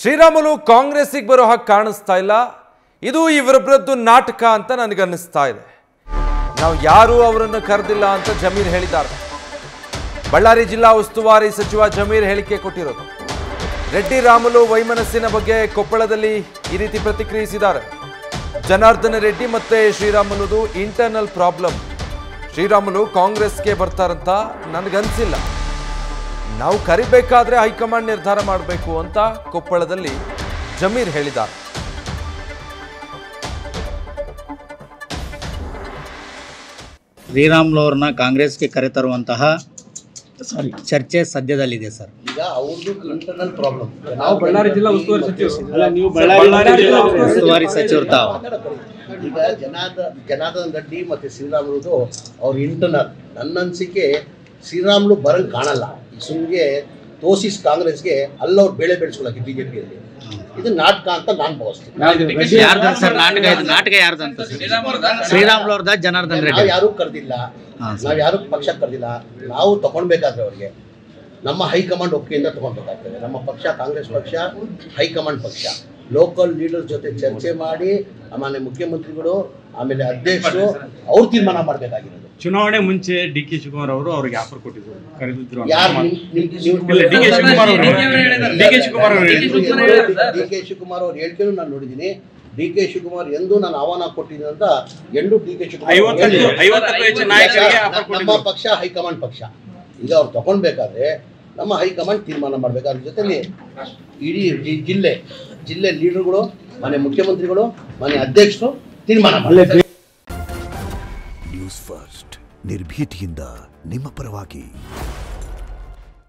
ಶ್ರೀರಾಮುಲು ಕಾಂಗ್ರೆಸ್ಸಿಗೆ ಬರೋ ಹಾಗೆ ಕಾಣಿಸ್ತಾ ಇಲ್ಲ. ಇದು ಇವರಿಬ್ಬರದ್ದು ನಾಟಕ ಅಂತ ನನಗೆ ಅನ್ನಿಸ್ತಾ ಇದೆ. ನಾವು ಯಾರೂ ಅವರನ್ನು ಕರೆದಿಲ್ಲ ಅಂತ ಜಮೀರ್ ಹೇಳಿದ್ದಾರೆ. ಬಳ್ಳಾರಿ ಜಿಲ್ಲಾ ಉಸ್ತುವಾರಿ ಸಚಿವ ಜಮೀರ್ ಹೇಳಿಕೆ ಕೊಟ್ಟಿರೋದು. ರೆಡ್ಡಿ ರಾಮುಲು ವೈಮನಸ್ಸಿನ ಬಗ್ಗೆ ಕೊಪ್ಪಳದಲ್ಲಿ ಈ ರೀತಿ ಪ್ರತಿಕ್ರಿಯಿಸಿದ್ದಾರೆ. ಜನಾರ್ದನ ರೆಡ್ಡಿ ಮತ್ತೆ ಶ್ರೀರಾಮುಲುದು ಇಂಟರ್ನಲ್ ಪ್ರಾಬ್ಲಮ್. ಶ್ರೀರಾಮುಲು ಕಾಂಗ್ರೆಸ್ಗೆ ಬರ್ತಾರಂತ ನನಗನ್ಸಿಲ್ಲ. ನಾವು ಕರಿಬೇಕಾದ್ರೆ ಹೈಕಮಾಂಡ್ ನಿರ್ಧಾರ ಮಾಡಬೇಕು ಅಂತ ಕೊಪ್ಪಳದಲ್ಲಿ ಜಮೀರ್ ಹೇಳಿದ್ದಾರೆ. ಶ್ರೀರಾಮುಲು ಅವ್ರನ್ನ ಕಾಂಗ್ರೆಸ್ಗೆ ಕರೆತರುವಂತಹ ಚರ್ಚೆ ಸದ್ಯದಲ್ಲಿದೆ ಸರ್. ಈಗ ಅವ್ರದ್ದು ಇಂಟರ್ನಲ್ ಪ್ರಾಬ್ಲಮ್. ನಾವು ಬಳ್ಳಾರಿ ಜಿಲ್ಲಾ ಉಸ್ತುವಾರಿ ಸಚಿವರು ತಾವು ಈಗ ಜನಾರ್ದನ್ ರೆಡ್ಡಿ ಮತ್ತೆ ಶ್ರೀರಾಮುಲು ಅವ್ರ ಇಂಟರ್ನಲ್. ನನ್ನ ಅನಿಸಿಕೆ ಶ್ರೀರಾಮುಲು ಬರಂಗ್ ಕಾಣಲ್ಲ. ಸುಮ್ಗೆ ತೋಸಿಸ್ ಕಾಂಗ್ರೆಸ್ಗೆ ಅಲ್ಲವ್ರು ಬೆಳೆ ಬೆಳೆಸ್ಕೊಳಕ್ಕೆ ಬಿಜೆಪಿಯಲ್ಲಿ ಇದು ನಾಟಕ ಅಂತ ನಾನು ಭಾವಿಸ್ತೀನಿ. ನಾಟಕ ಯಾರ್ದಂತ ಶ್ರೀರಾಮುಲು ಅವ್ರದ ಜನಾರ್ದನ್ ರೆಡ್ಡಿ ನಾವು ಯಾರು ಕರೆದಿಲ್ಲ, ನಾವು ಯಾರು ಪಕ್ಷ ಕರೆದಿಲ್ಲ. ನಾವು ತಗೊಳ್ಬೇಕಾದ್ರೆ ಅವ್ರಿಗೆ ನಮ್ಮ ಹೈಕಮಾಂಡ್ ಒಪ್ಪಿಗೆಯಿಂದ ತಗೊಳ್ಬೇಕಾಗ್ತದೆ. ನಮ್ಮ ಪಕ್ಷ ಕಾಂಗ್ರೆಸ್ ಪಕ್ಷ ಹೈಕಮಾಂಡ್ ಪಕ್ಷ. ಲೋಕಲ್ ಲೀಡರ್ಸ್ ಜೊತೆ ಚರ್ಚೆ ಮಾಡಿ ಆಮೇಲೆ ಮುಖ್ಯಮಂತ್ರಿಗಳು ಆಮೇಲೆ ಅಧ್ಯಕ್ಷರು ಅವ್ರು ತೀರ್ಮಾನ ಮಾಡಬೇಕಾಗಿರೋದು. ಚುನಾವಣೆ ಮುಂಚೆ ಡಿ.ಕೆ. ಶಿವಕುಮಾರ್ ಅವರು ಅವ್ರಿಗೆ ಆಫರ್ ಕೊಟ್ಟಿದ್ರು, ಕರೆದಿದ್ರು. ಡಿ.ಕೆ. ಶಿವಕುಮಾರ್ ಅವ್ರು ಹೇಳ್ಕೊಂಡು ನಾನು ನೋಡಿದ್ದೀನಿ. ಡಿ.ಕೆ. ಶಿವಕುಮಾರ್ ಎಂದು ನಾನು ಆಹ್ವಾನ ಕೊಟ್ಟಿದ್ದೀನಿ ಅಂತ ಎಂದು ಡಿ.ಕೆ. ಶಿವಕುಮಾರ್ ನಮ್ಮ ಪಕ್ಷ ಹೈಕಮಾಂಡ್ ಪಕ್ಷ. ಈಗ ಅವ್ರು ತಗೊಳ್ಬೇಕಾದ್ರೆ ನಮ್ಮ ಹೈಕಮಾಂಡ್ ತೀರ್ಮಾನ ಮಾಡಬೇಕು. ಅದ್ರ ಜೊತೆಲಿ ಇಡೀ ಜಿಲ್ಲೆ ಲೀಡರ್ಗಳು, ಮನೆ ಮುಖ್ಯಮಂತ್ರಿಗಳು, ಮನೆ ಅಧ್ಯಕ್ಷರು ತೀರ್ಮಾನ ಮಾಡಬೇಕು. ನ್ಯೂಸ್ ಫಸ್ಟ್ ನಿರ್ಭೀತಿಯಿಂದ ನಿಮ್ಮ ಪರವಾಗಿ.